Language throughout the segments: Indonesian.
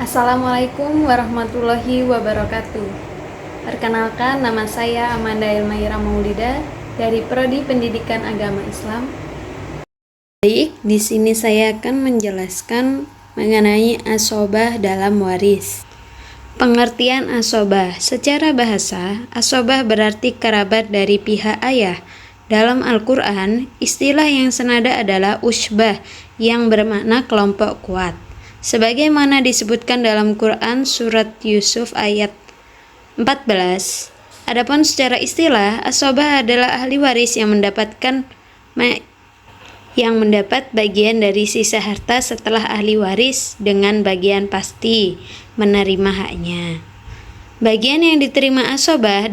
Assalamualaikum warahmatullahi wabarakatuh. Perkenalkan, nama saya Amanda Elmaira Maulida dari Prodi Pendidikan Agama Islam. Baik, di sini saya akan menjelaskan mengenai asobah dalam waris. Pengertian asobah. Secara bahasa, asobah berarti kerabat dari pihak ayah. Dalam Al-Quran, istilah yang senada adalah usbah yang bermakna kelompok kuat. Sebagaimana disebutkan dalam Quran surat Yusuf ayat 14. Adapun secara istilah, asobah adalah ahli waris yang mendapat bagian dari sisa harta setelah ahli waris dengan bagian pasti menerima haknya. Bagian yang diterima asobah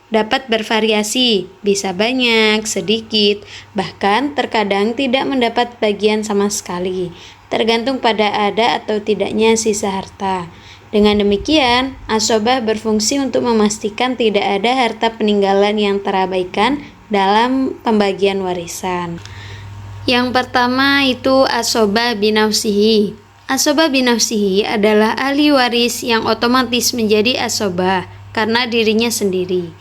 dapat bervariasi, bisa banyak, sedikit, bahkan terkadang tidak mendapat bagian sama sekali, tergantung pada ada atau tidaknya sisa harta. Dengan demikian, asobah berfungsi untuk memastikan tidak ada harta peninggalan yang terabaikan dalam pembagian warisan. Yang pertama itu asobah binafsihi. Asobah binafsihi adalah ahli waris yang otomatis menjadi asobah karena dirinya sendiri,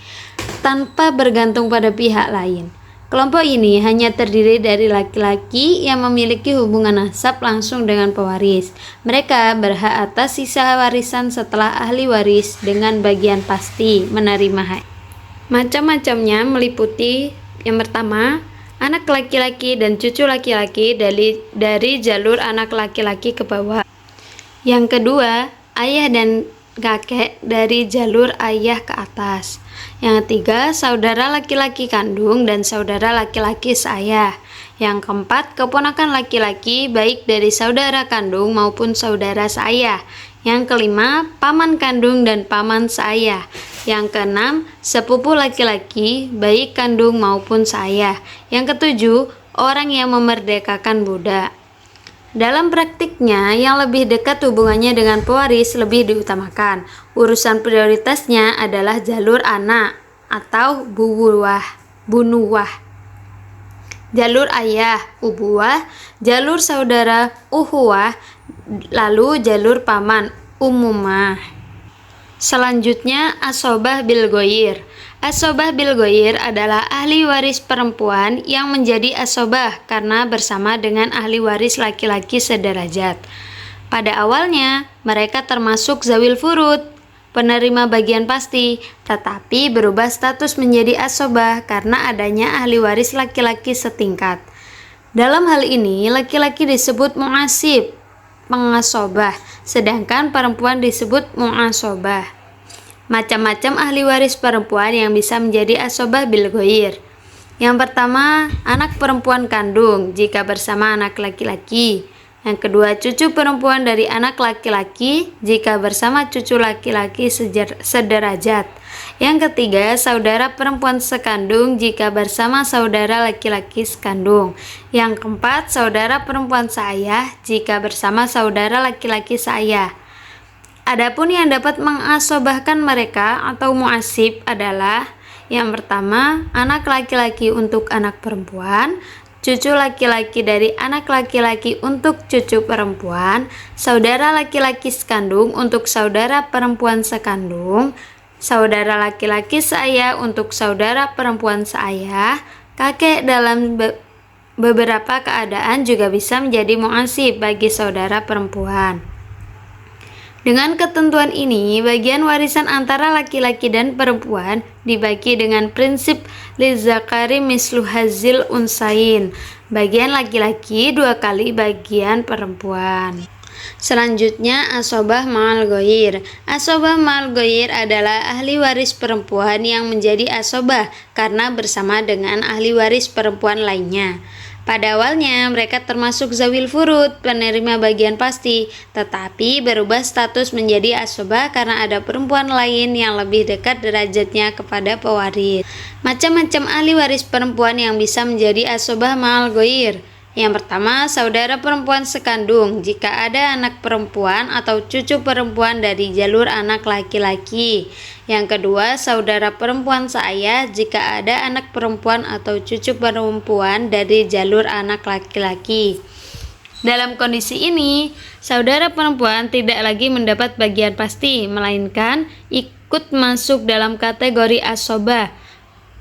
tanpa bergantung pada pihak lain. Kelompok ini hanya terdiri dari laki-laki yang memiliki hubungan nasab langsung dengan pewaris. Mereka berhak atas sisa warisan setelah ahli waris dengan bagian pasti menerima hak. Macam-macamnya meliputi yang pertama, anak laki-laki dan cucu laki-laki dari jalur anak laki-laki ke bawah. Yang kedua, ayah dan kakek dari jalur ayah ke atas. Yang ketiga, saudara laki-laki kandung dan saudara laki-laki seayah. Yang keempat, keponakan laki-laki baik dari saudara kandung maupun saudara seayah. Yang kelima, paman kandung dan paman seayah. Yang keenam, sepupu laki-laki baik kandung maupun seayah. Yang ketujuh, orang yang memerdekakan budak. Dalam praktiknya, yang lebih dekat hubungannya dengan pewaris lebih diutamakan. Urusan prioritasnya adalah jalur anak atau bunuwah, jalur ayah, ubuwah, jalur saudara, uhuwah, lalu jalur paman, umumah. Selanjutnya, asobah bil goyir. Asobah bil goyir adalah ahli waris perempuan yang menjadi asobah karena bersama dengan ahli waris laki-laki sederajat. Pada awalnya, mereka termasuk zawil furud, penerima bagian pasti, tetapi berubah status menjadi asobah karena adanya ahli waris laki-laki setingkat. Dalam hal ini, laki-laki disebut mu'asib, pengasobah, sedangkan perempuan disebut mu'asobah. Macam-macam ahli waris perempuan yang bisa menjadi asobah bil goyir. Yang pertama, anak perempuan kandung jika bersama anak laki-laki. Yang kedua, cucu perempuan dari anak laki-laki jika bersama cucu laki-laki sederajat. Yang ketiga, saudara perempuan sekandung jika bersama saudara laki-laki sekandung. Yang keempat, saudara perempuan seayah jika bersama saudara laki-laki seayah. Adapun yang dapat mengasobahkan mereka atau muasib adalah yang pertama, anak laki-laki untuk anak perempuan, cucu laki-laki dari anak laki-laki untuk cucu perempuan, saudara laki-laki sekandung untuk saudara perempuan sekandung, saudara laki-laki seayah untuk saudara perempuan seayah. Kakek dalam beberapa keadaan juga bisa menjadi muasib bagi saudara perempuan. Dengan ketentuan ini, bagian warisan antara laki-laki dan perempuan dibagi dengan prinsip lizzakari mislu hazil unsayin. Bagian laki-laki 2 kali bagian perempuan. Selanjutnya, asobah ma'al goyir. Asobah ma'al goyir adalah ahli waris perempuan yang menjadi asobah karena bersama dengan ahli waris perempuan lainnya. Pada awalnya, mereka termasuk zawil furud, penerima bagian pasti, tetapi berubah status menjadi asobah karena ada perempuan lain yang lebih dekat derajatnya kepada pewaris. Macam-macam ahli waris perempuan yang bisa menjadi asobah ma'al goyir. Yang pertama, saudara perempuan sekandung jika ada anak perempuan atau cucu perempuan dari jalur anak laki-laki. Yang kedua, saudara perempuan seayah jika ada anak perempuan atau cucu perempuan dari jalur anak laki-laki. Dalam kondisi ini, saudara perempuan tidak lagi mendapat bagian pasti, melainkan ikut masuk dalam kategori asobah.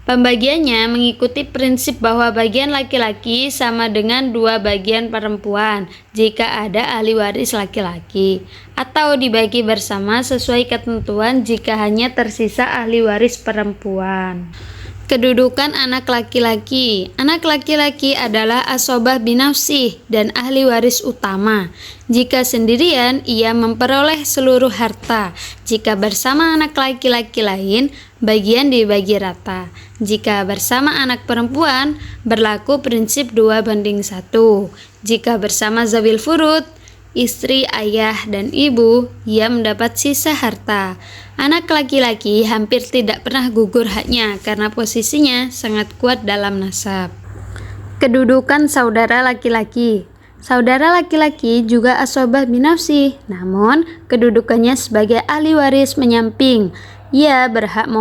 Pembagiannya mengikuti prinsip bahwa bagian laki-laki sama dengan 2 bagian perempuan jika ada ahli waris laki-laki, atau dibagi bersama sesuai ketentuan jika hanya tersisa ahli waris perempuan. Kedudukan anak laki-laki. Anak laki-laki adalah asobah binafsih dan ahli waris utama. Jika sendirian, ia memperoleh seluruh harta. Jika bersama anak laki-laki lain, bagian dibagi rata. Jika bersama anak perempuan, berlaku prinsip 2:1. Jika bersama zawil furud, istri, ayah, dan ibu, ia mendapat sisa harta. Anak laki-laki hampir tidak pernah gugur haknya karena posisinya sangat kuat dalam nasab. Kedudukan saudara laki-laki. Saudara laki-laki juga asobah binafsih, namun kedudukannya sebagai ahli waris menyamping. Ia berhak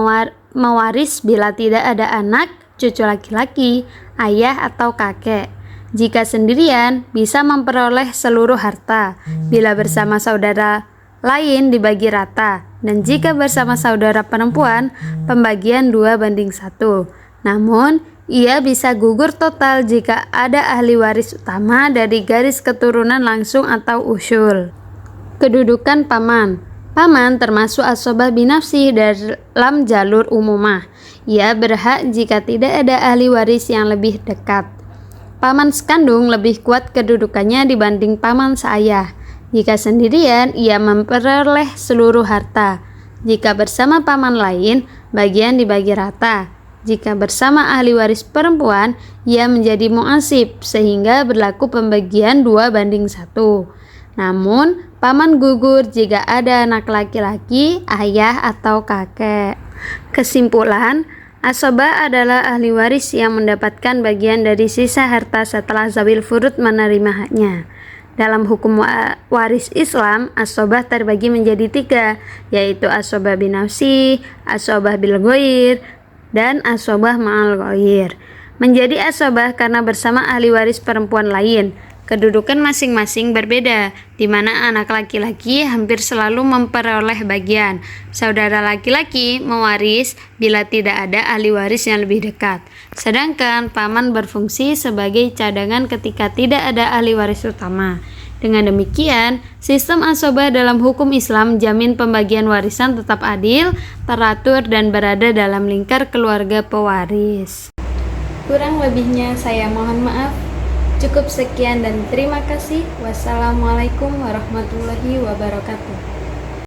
mewaris bila tidak ada anak, cucu laki-laki, ayah, atau kakek. Jika sendirian, bisa memperoleh seluruh harta. Bila bersama saudara lain dibagi rata, dan jika bersama saudara perempuan, pembagian 2:1. Namun, ia bisa gugur total jika ada ahli waris utama dari garis keturunan langsung atau usul. Kedudukan paman. Paman termasuk asobah binafsih dalam jalur umumah. Ia berhak jika tidak ada ahli waris yang lebih dekat. Paman sekandung lebih kuat kedudukannya dibanding paman seayah. Jika sendirian, ia memperoleh seluruh harta. Jika bersama paman lain, bagian dibagi rata. Jika bersama ahli waris perempuan, ia menjadi mu'asib, sehingga berlaku pembagian 2:1. Namun, paman gugur jika ada anak laki-laki, ayah, atau kakek. Kesimpulan, asobah adalah ahli waris yang mendapatkan bagian dari sisa harta setelah zawil furud menerima haknya. Dalam hukum waris Islam, asobah terbagi menjadi 3, yaitu asobah binafsi, asobah bil ghair, dan asobah ma'al ghair. Menjadi asobah karena bersama ahli waris perempuan lain. Kedudukan masing-masing berbeda, di mana anak laki-laki hampir selalu memperoleh bagian. Saudara laki-laki mewaris bila tidak ada ahli waris yang lebih dekat. Sedangkan paman berfungsi sebagai cadangan ketika tidak ada ahli waris utama. Dengan demikian, sistem asobah dalam hukum Islam jamin pembagian warisan tetap adil, teratur, dan berada dalam lingkar keluarga pewaris. Kurang lebihnya saya mohon maaf. Cukup sekian dan terima kasih. Wassalamualaikum warahmatullahi wabarakatuh.